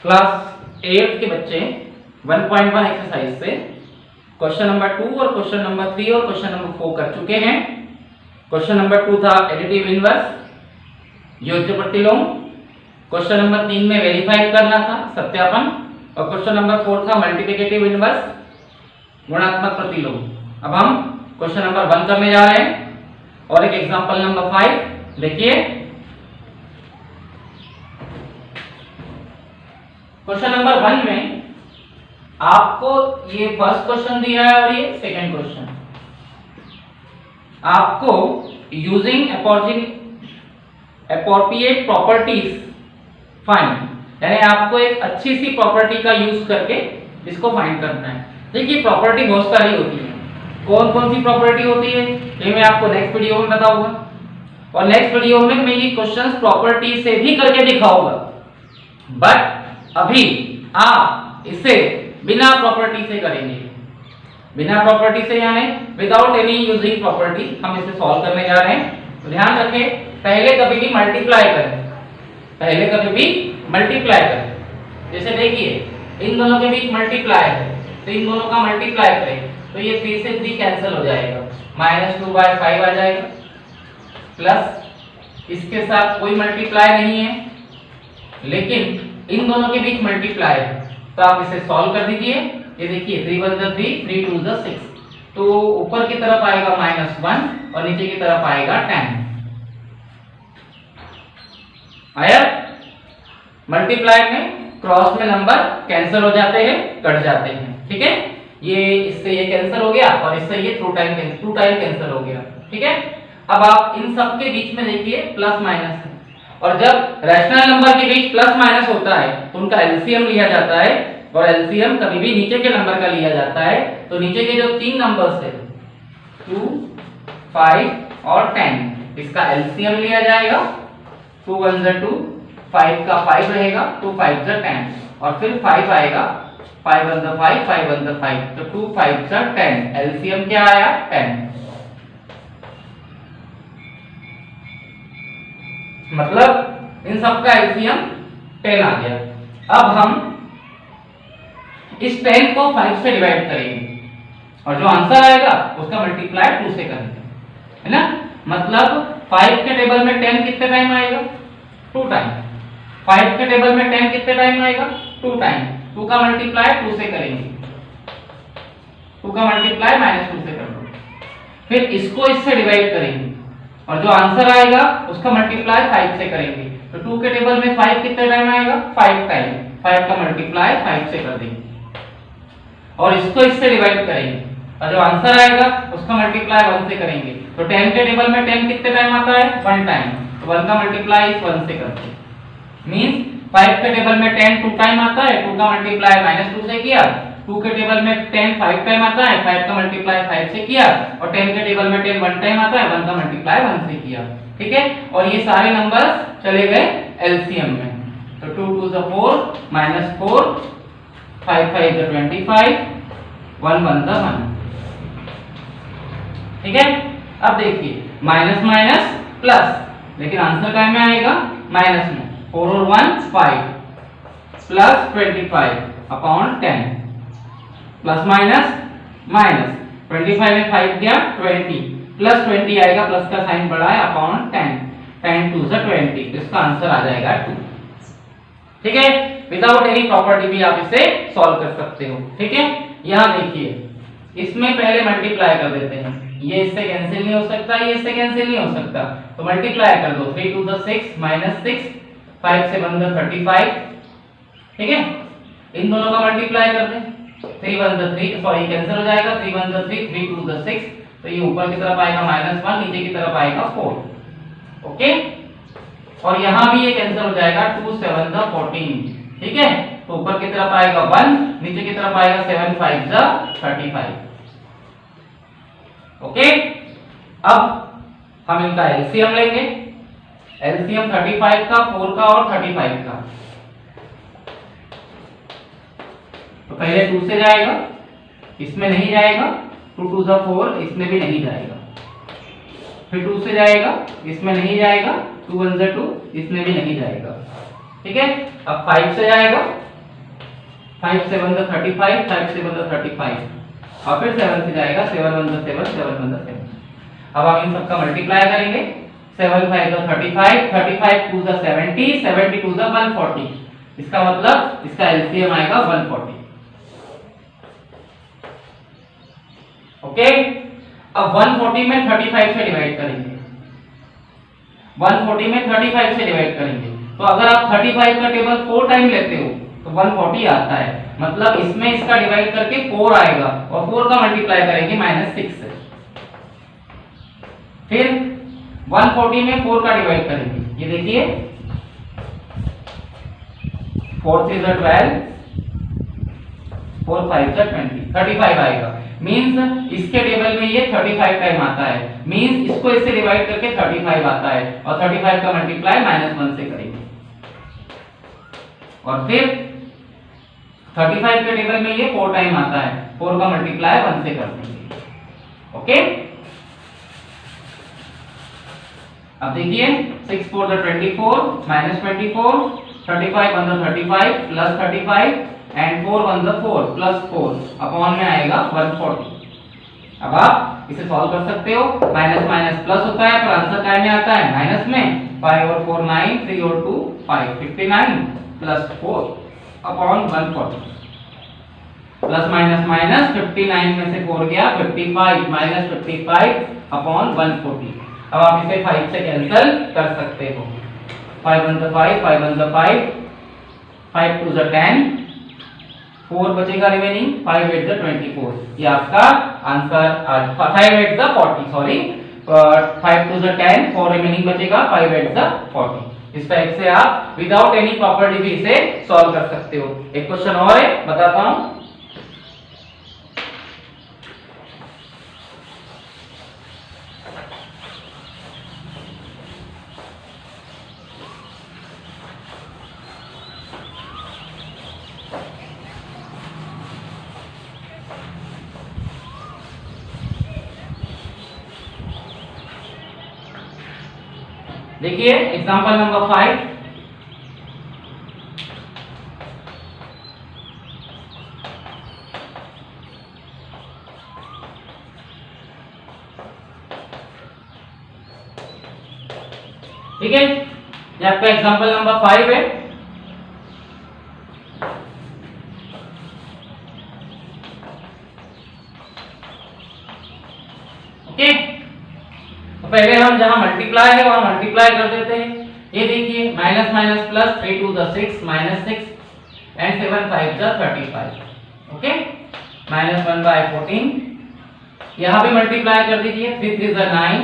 Class 8 के बच्चे 1.1 exercise से क्वेश्चन नंबर 2 और क्वेश्चन नंबर 3 और क्वेश्चन नंबर 4 कर चुके हैं। क्वेश्चन नंबर 2 था एडिटिव इनवर्स, योज्य प्रतिलोम। क्वेश्चन नंबर 3 में वेरीफाई करना था, सत्यापन। और क्वेश्चन नंबर 4 था मल्टीप्लिकेटिव इनवर्स, गुणात्मक प्रतिलोम। अब हम क्वेश्चन नंबर 1 करने जा रहे हैं और एक एग्जांपल नंबर 5 देखिए। क्वेश्चन नंबर 1 में आपको ये फर्स्ट क्वेश्चन दिया है और ये सेकंड क्वेश्चन। आपको यूजिंग एप्रोप्रिएट प्रॉपर्टीज फाइंड, यानी आपको एक अच्छी सी प्रॉपर्टी का यूज करके इसको फाइंड करना है। देखिए प्रॉपर्टी बहुत सारी होती है, कौन कौन सी प्रॉपर्टी होती है ये मैं आपको नेक्स्ट वीडियो में बताऊंगा। और नेक्स्ट वीडियो में मैं ये क्वेश्चंस प्रॉपर्टी से भी करके दिखाऊंगा, बट अभी आप इसे बिना प्रॉपर्टी से करेंगे। बिना प्रॉपर्टी से यानी विदाउट एनी यूजिंग प्रॉपर्टी हम इसे सॉल्व करने जा रहे हैं। तो ध्यान रखें, पहले कभी भी मल्टीप्लाई करें, पहले कभी भी मल्टीप्लाई करें। जैसे देखिए इन दोनों के बीच मल्टीप्लाई है, तो इन दोनों का मल्टीप्लाई करें तो ये 3 से 3 कैंसिल हो जाएगा, -2/5 आ जाएगा। प्लस इसके साथ कोई मल्टीप्लाई नहीं है, लेकिन इन दोनों के बीच मल्टीप्लाई है, तो आप इसे सॉल्व कर दीजिए। ये देखिए 3 1 3 3 2 6, तो ऊपर की तरफ आएगा -1 और नीचे की तरफ आएगा 10। आया? मल्टीप्लाई में क्रॉस में नंबर कैंसिल हो जाते हैं, कट जाते हैं, ठीक है। ये इससे ये कैंसिल हो गया और इससे ये टू टाइम कैंसिल हो गया, ठीक है। अब आप इन सब के बीच में देखिए प्लस माइनस है, और जब रैशनल नंबर के बीच प्लस माइनस होता है तो उनका एलसीएम लिया जाता है, और एलसीएम कभी भी नीचे के नंबर का लिया जाता है। तो नीचे के जो 3 नंबर्स है 2, 5 और 10, इसका एलसीएम लिया जाएगा। 2 1 2, 5 का 5 रहेगा, 2 5 10, और फिर 5 आएगा, 5 1 5, 5 1 5, तो 2 5 10, एलसीएम क्या आया 10। मतलब इन सब का एलसीएम 10 आ गया। अब हम इस 10 को 5 से डिवाइड करेंगे और जो आंसर आएगा उसका मल्टीप्लाई 2 से करेंगे, है ना। मतलब 5 के टेबल में 10 कितने टाइम आएगा? 2 टाइम। 5 के टेबल में 10 कितने टाइम आएगा? 2 टाइम। 2 का मल्टीप्लाई 2 से करेंगे, 2 का मल्टीप्लाई -2 से कर दो। फिर इसको इससे डिवाइड करेंगे और जो आंसर आएगा उसका मल्टीप्लाई 5 से करेंगे। तो 2 के टेबल में 5 कितने टाइम आएगा? 5 टाइम। 5 का मल्टीप्लाई 5 से कर देंगे और इसको इससे डिवाइड करेंगे और जो आंसर आएगा उसका मल्टीप्लाई 1 से करेंगे। तो 10 के टेबल में 10 कितने टाइम आता है? 1 टाइम। तो 1 का मल्टीप्लाई 1 से करते हैं। मींस 5 के टेबल में 10 2 टाइम आता है, 2 का मल्टीप्लाई -2 से किया। 2 के टेबल में 10 5 टाइम आता है, 5 का मल्टीप्लाई 5 से किया। और 10 के टेबल में 10 1 टाइम आता है, 1 का मल्टीप्लाई 1 से किया, ठीक है। और ये सारे नंबर्स चले गए एलसीएम में। तो 2 2 4 -4, 5 5 25, 1 1 1, ठीक है। अब देखिए माइनस माइनस प्लस, लेकिन आंसर क्या में आएगा? माइनस में। 4 और 1 5 plus 25 upon 10, plus minus minus, 25 में 5 गया 20, प्लस 20 आएगा, प्लस का साइन बढ़ा है, अपॉन 10, 10 2 20, इसका आंसर आ जाएगा 2, ठीक है। विदाउट एनी प्रॉपर्टी भी आप इसे सॉल्व कर सकते हो, ठीक है। यहाँ देखिए इसमें पहले मल्टीप्लाई कर देते हैं, ये इससे कैंसिल नहीं हो सकता, ये इससे कैंसिल नहीं हो सकता, तो मल्टीप्लाई कर दो। 3 2 6 -6, 5 से 1 35, ठीक है। इन दोनों का मल्टीप्लाई कर दें। 3 1 3, सॉरी कैंसिल हो जाएगा, 3 1 3, 3 2 6, तो ये ऊपर की तरफ आएगा -1, नीचे की तरफ आएगा 4, ओके। और यहाँ भी ये कैंसिल हो जाएगा, 2 7 14, ठीक है। तो ऊपर की तरफ आएगा 1, नीचे की तरफ आएगा 7 5 35, ओके। अब हम इनका एलसीएम लेंगे। एलसीएम 35 का, 4 का और 35 का। तो पहले 2 से जाएगा, इसमें नहीं जाएगा, 2 2 4, इसमें भी नहीं जाएगा। फिर 2 से जाएगा, इसमें नहीं जाएगा, 2 1 2, इसमें भी नहीं जाएगा, ठीक है। अब 5 से जाएगा, 5 7 द 35, 5 7 द 35 और फिर 7 से जाएगा 7 1 द 7, 7 1 द 7। अब हम इन सबका मल्टीप्लाई करेंगे। 7 5 द 35, 35 2 द 70, 70 2 द 140। इसका मतलब इसका एलसीएम आएगा 140। ओके, अब 140 में 35 से डिवाइड करेंगे। 140 में 35 से डिवाइड करेंगे तो अगर आप 35 का टेबल 4 टाइम लेते हो तो 140 आता है, मतलब इसमें इसका डिवाइड करके 4 आएगा और 4 का मल्टीप्लाई करेंगे -6 से। फिर 140 में 4 का डिवाइड करेंगे, ये देखिए 4 3 = 12, 4 5 = 20, 35 आएगा। मींस इसके टेबल में ये 35 टाइम आता है, मींस इसको इससे डिवाइड करके 35 आता है और 35 का मल्टीप्लाई -1 से करेंगे और फिर 35 के टेबल में ये 4 टाइम आता है, 4 का मल्टीप्लाई 1 से कर देंगे। ओके, अब देखिए 6 4 the 24 -24, 35 1 the 35 plus 35 and 4 1 the 4 plus 4 upon में आएगा 140। अब आप इसे सॉल्व कर सकते हो, माइनस माइनस प्लस होता है पर आंसर काय में आता है माइनस में। 5 और 4 9, 3 और 2 5, 59 plus 4 upon 140। Plus minus minus 59 में से 4 गया 55 माइनस 55 अपॉन 140। अब आप इसे 5 से कैंसिल कर सकते हो। 5 1 द 5, 5 1 द 5, 5 2 द 10, 4 बचेगा रिमेनिंग, 5 8 द 24। ये आपका answer 5 8 the 40, sorry 5 2 the 10, 4 remaining बचेगा, 5 8 द 40। इस टाइप से आप विदाउट एनी प्रॉपर्टी भी इसे सॉल्व कर सकते हो। एक क्वेश्चन और है, बताता हूं। देखिए एग्जांपल नंबर 5। ठीक है, ये आपका एग्जांपल नंबर 5 है। ओके, तो पहले हम जहां मल्टीप्लाई है वहां मल्टीप्लाई कर देते हैं। ये देखिए minus minus plus 3 2 the 6 -6 and 7 5 the 35। Okay, -1 by 14। यहां भी मल्टीप्लाई कर दीजिए। 3 3 द 9,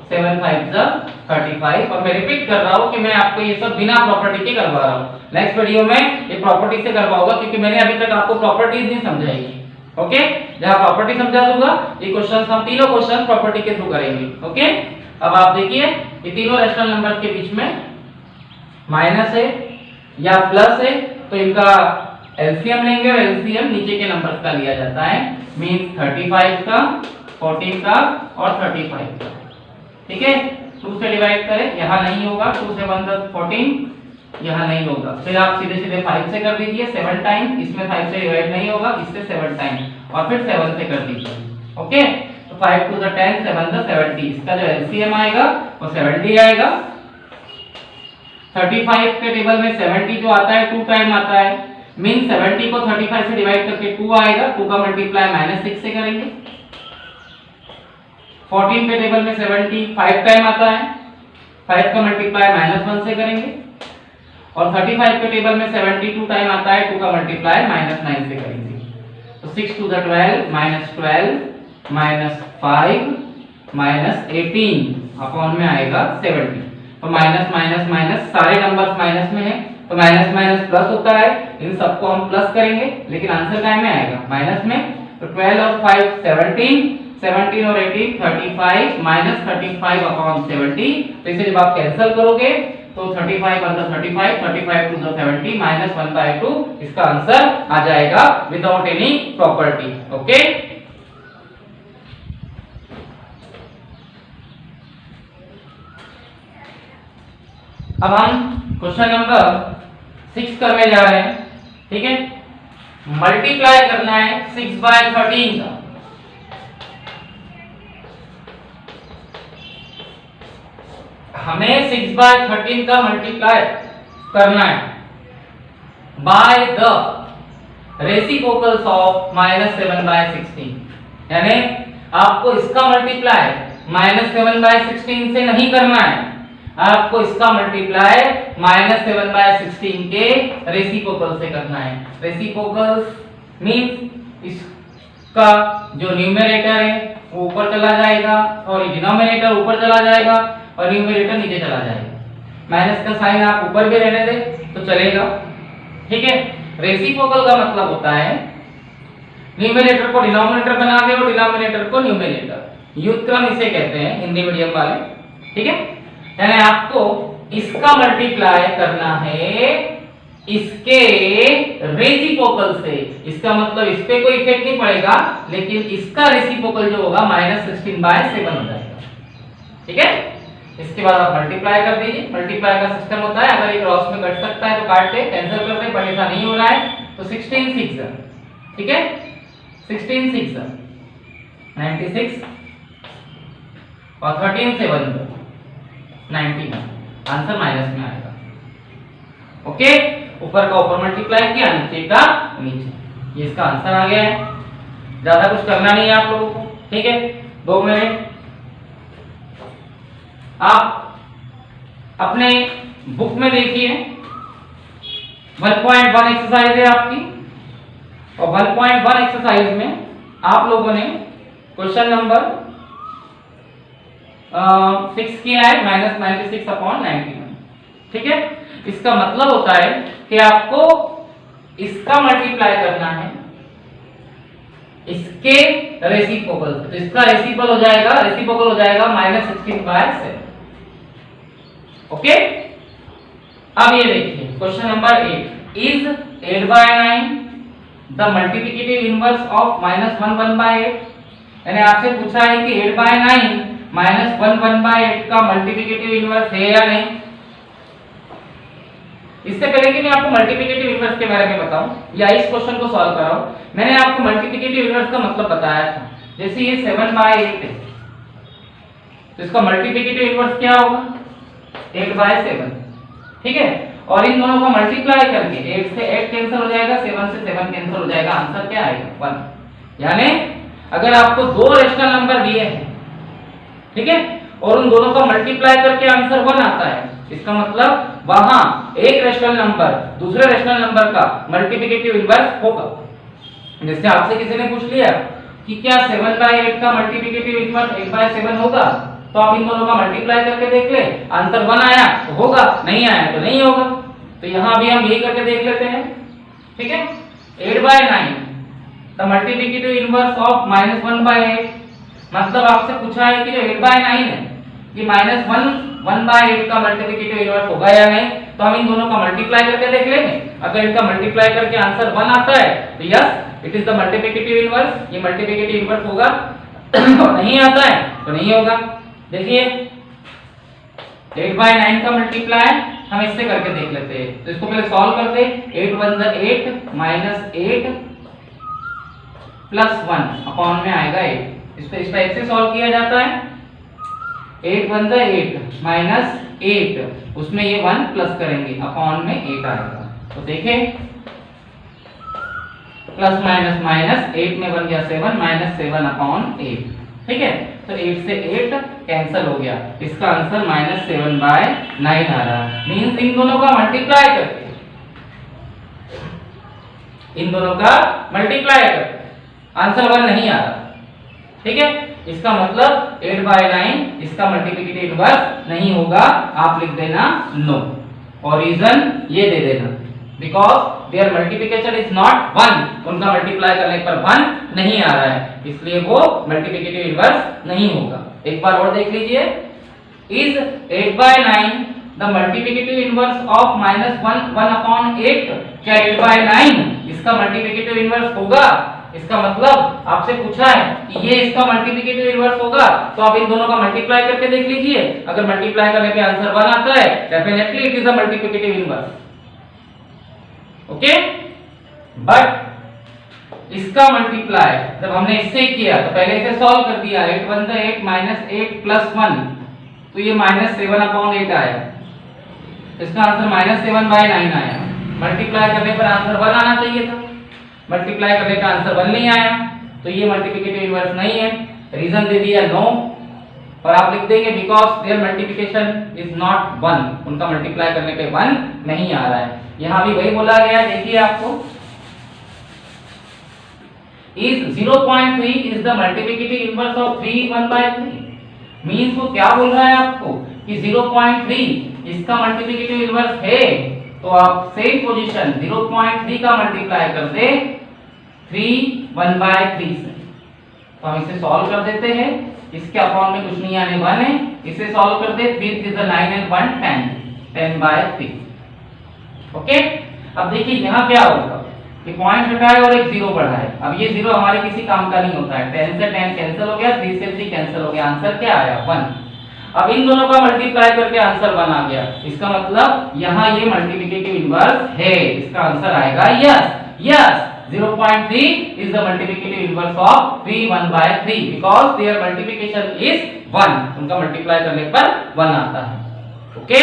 7 5 द 35। और मैं रिपीट कर रहा हूं कि मैं आपको ये सब बिना प्रॉपर्टी के करवा रहा हूं। नेक्स्ट वीडियो में ये प्रॉपर्टी से करवाऊंगा क्योंकि मैंने अभी तक आपको प्रॉपर्टीज नहीं समझाई। ओके, जहां प्रॉपर्टी समझा दूंगा ये क्वेश्चंस हम तीनों क्वेश्चन प्रॉपर्टी के थ्रू करेंगे। ओके, अब आप देखिए ये तीनों रैशनल नंबर के बीच में माइनस है या प्लस है तो इनका एलसीएम लेंगे और एलसीएम नीचे के नंबर्स का लिया जाता है। मींस 35 का, 14 का और 35 का। ठीक है, 2 से डिवाइड करें, यहां नहीं होगा। 2 से 1 द 14, यहां नहीं होगा। फिर आप सीधे सीधे 5 से कर दीजिए 7 टाइम। इसमें 5 से डिवाइड नहीं होगा, इससे 7 टाइम और फिर 7 से कर दीजिए। ओके, तो 5 2 द 10, 7 द 70। इसका जो एलसीएम आएगा वो 70 आएगा। 35 के टेबल में 70 जो आता है 2 टाइम आता है। मीन 70 को 35 से डिवाइड करके 2 आएगा। 2 का मल्टीप्लाई -6 से करेंगे। 14 के टेबल में 70 5 टाइम आता है। 5 का मल्टीप्लाई -1 से करेंगे। और 35 के टेबल में 72 टाइम आता है। 2 का मल्टीप्लाई -9 से करेंगे। तो 6 2 द 12, -12 -5 -18 अपॉन में आएगा 70। तो माइनस माइनस माइनस, सारे नंबर्स माइनस में है तो माइनस माइनस प्लस होता है। इन सबको हम प्लस करेंगे लेकिन आंसर काय में आएगा माइनस में। तो 12 और 5 17, 17 और 18 35 -35 अपॉन 70। तो इसे जब आप कैंसिल करोगे तो 35 1 द 35, 35 2 द 70 -1 by 2 इसका आंसर आ जाएगा विदाउट एनी प्रॉपर्टी। ओके, अब हम क्वेश्चन नंबर 6 करने जा रहे हैं। ठीक है, मल्टीप्लाई करना है 6/13 का। हमें 6/13 का मल्टीप्लाई करना है बाय द रेसिप्रोकल्स ऑफ -7/16, यानी आपको इसका मल्टीप्लाई -7/16 से नहीं करना है, आपको इसका मल्टीप्लाई -7/16 के रेसिप्रोकल से करना है। रेसिप्रोकल्स मींस इसका जो न्यूमरेटर है वो ऊपर चला जाएगा और डिनोमिनेटर ऊपर चला जाएगा और न्यूमरेटर नीचे चला जाएगा। माइनस का साइन आप ऊपर भी रहने दें तो चलेगा, ठीक है। रेसिप्रोकल का मतलब होता है न्यूमरेटर को डिनोमिनेटर बना दे और डिनोमिनेटर को न्यूमरेटर, व्युत्क्रम इसे कहते हैं हिंदी मीडियम वाले, ठीक है। यानी आपको इसका मल्टीप्लाई करना है इसके रेसिप्रोकल से, इसका मतलब इस पे कोई इफेक्ट नहीं पड़ेगा, लेकिन इसका रेसिप्रोकल जो होगा -16/7 हो जाएगा, ठीक है। इसके बाद आप मल्टीप्लाई कर दीजिए। मल्टीप्लाई का सिस्टम होता है, अगर ये क्रॉस में कट सकता है तो काट दे, कैंसिल कर दे, पर ऐसा नहीं हो रहा है तो 16 6, ठीक है। 16 6 96 और 13 7 91, आंसर माइनस में आएगा, ओके। ऊपर का ऊपर मल्टीप्लाई किया, नीचे का नीचे, ये इसका आंसर आ गया है। ज्यादा कुछ करना नहीं है आप लोगों को, ठीक है। 2 मिनट आप अपने बुक में देखिए, 1.1 एक्सरसाइज है आपकी, और 1.1 एक्सरसाइज में आप लोगों ने क्वेश्चन नंबर 6 किया है -96/91, ठीक है। इसका मतलब होता है कि आपको इसका मल्टीप्लाई करना है इसके रेसिप्रोकल, तो इसका रेसिप्रोकल हो जाएगा -16/7, ओके। अब ये देखिए question number 8, is 8/9 the multiplicative inverse of -1/8, यानी आपसे पूछा है कि 8/9 -1/8 का मल्टीप्लिकेटिव इनवर्स है या नहीं। इससे पहले कि मैं आपको मल्टीप्लिकेटिव इनवर्स के बारे में बताऊं या इस क्वेश्चन को सॉल्व कराऊं, मैंने आपको मल्टीप्लिकेटिव इनवर्स का मतलब बताया था। जैसे ये 7/8 है तो इसका मल्टीप्लिकेटिव इनवर्स क्या होगा 8/7, ठीक है। और इन दोनों का मल्टीप्लाई करके 8 से 8 कैंसिल हो जाएगा, 7 से 7 कैंसिल हो जाएगा, आंसर क्या आएगा 1। यानी अगर आपको दो रेशनल नंबर दिए हैं, ठीक है, और उन दोनों का मल्टीप्लाई करके आंसर 1 आता है, इसका मतलब वहां एक रेशनल नंबर दूसरे रेशनल नंबर का मल्टीप्लिकेटिव इनवर्स होगा। जैसे आपसे किसी ने पूछ लिया कि क्या 7/8 का मल्टीप्लिकेटिव इनवर्स 8/7 होगा, तो आप इन दोनों का मल्टीप्लाई करके देख ले, आंसर 1 आया तो होगा, नहीं आया तो नहीं होगा। तो यहां भी हम यही करके देख लेते हैं, ठीक है। 8/9 द मल्टीप्लिकेटिव इनवर्स ऑफ -1/8, मतलब आपसे पूछा है कि जो 8/9 है ये -1/8 का मल्टीप्लिकेटिव इनवर्स होगा या नहीं, तो हम इन दोनों का मल्टीप्लाई करके देख लेंगे। अगर इसका मल्टीप्लाई करके आंसर 1 आता है तो yes it is the multiplicative inverse, ये मल्टीप्लिकेटिव इनवर्स होगा। नहीं आता है तो नहीं होगा। देखिए 8/9 का मल्टीप्लाई हम इससे करके देख लेते हैं, तो इसको पहले सॉल्व करते हैं। 8 1 8 -8 + 1 अपॉन में आएगा 8, इसको इस टाइप से सॉल्व किया जाता है। 8 1 8 -8, उसमें ये 1 प्लस करेंगे, अपॉन में 8 आएगा। तो देखें प्लस माइनस माइनस 8 में बन गया 7 -7 अपॉन 8, ठीक है। तो 8 से 8 कैंसिल हो गया, इसका आंसर -7/9 आ रहा। मींस इन दोनों का मल्टीप्लाई करके, इन दोनों का मल्टीप्लाई करके आंसर 1 नहीं आ रहा, ठीक है। इसका मतलब 8/9 इसका मल्टीप्लिकेटिव इनवर्स नहीं होगा, आप लिख देना नो, और रीजन ये दे देना because their multiplication is not 1, उनका मल्टीप्लाई करने पर 1 नहीं आ रहा है, इसलिए वो मल्टीप्लिकेटिव इनवर्स नहीं होगा। एक बार और देख लीजिए, is 8/9 the multiplicative inverse of -1/8, क्या 8/9 इसका मल्टीप्लिकेटिव इनवर्स होगा? इसका मतलब आपसे पूछा है कि ये इसका मल्टीप्लिकेटिव इनवर्स होगा, तो आप इन दोनों का मल्टीप्लाई करके देख लीजिए। अगर मल्टीप्लाई करने पे आंसर 1 आता है, definitely it is a multiplicative inverse, okay. But इसका मल्टीप्लाई जब हमने इससे किया तो पहले इसे सॉल्व कर दिया, 8 1 8 माइनस 8 प्लस 1, तो ये -7/8 आया। इसका आंसर -7/9 आया। मल्टीप्लाई करने पर आंसर 1 आना चाहिए था, मल्टीप्लाई करने का आंसर 1 नहीं आया, तो ये मल्टीप्लिकेटिव इनवर्स नहीं है। रीजन दे दिया नो, और आप लिख देंगे because their multiplication is not 1, उनका मल्टीप्लाई करने पे 1 नहीं आ रहा है। यहां भी वही बोला गया, देखिए आपको is 0.3 is the multiplicative inverse of 3 1/3 means वो क्या बोल रहा है आपको कि 0.3 इसका मल्टीप्लिकेटिव इनवर्स है, तो आप सेम पोजीशन 0.3 का मल्टीप्लाई कर दे 3 1/3 से। तो हम इसे सॉल्व कर देते हैं, इसके अपॉन में कुछ नहीं आने 1 है, इसे सॉल्व कर दे 3 3 9 and 1 10 10/3। ओके, अब देखिए यहाँ क्या होगा कि पॉइंट हटाए और एक 0 बढ़ा है। अब ये 0 हमारे किसी काम का नहीं होता है, 10 से 10 कैंसिल हो गया, 3 से 3 कैंसिल हो गया, आंसर क्या आया 1। अब इन दोनों का मल्टीप्लाई करके आंसर 1 आ गया, इसका मतलब यहाँ ये मल्टीप्लिकेटिव इनवर्स है, इसका आंसर आएगा yes. Yes 0.3 is the multiplicative inverse of 3 1/3 because their multiplication is 1, उनका मल्टीप्लाई करने पर 1 आता है। ओके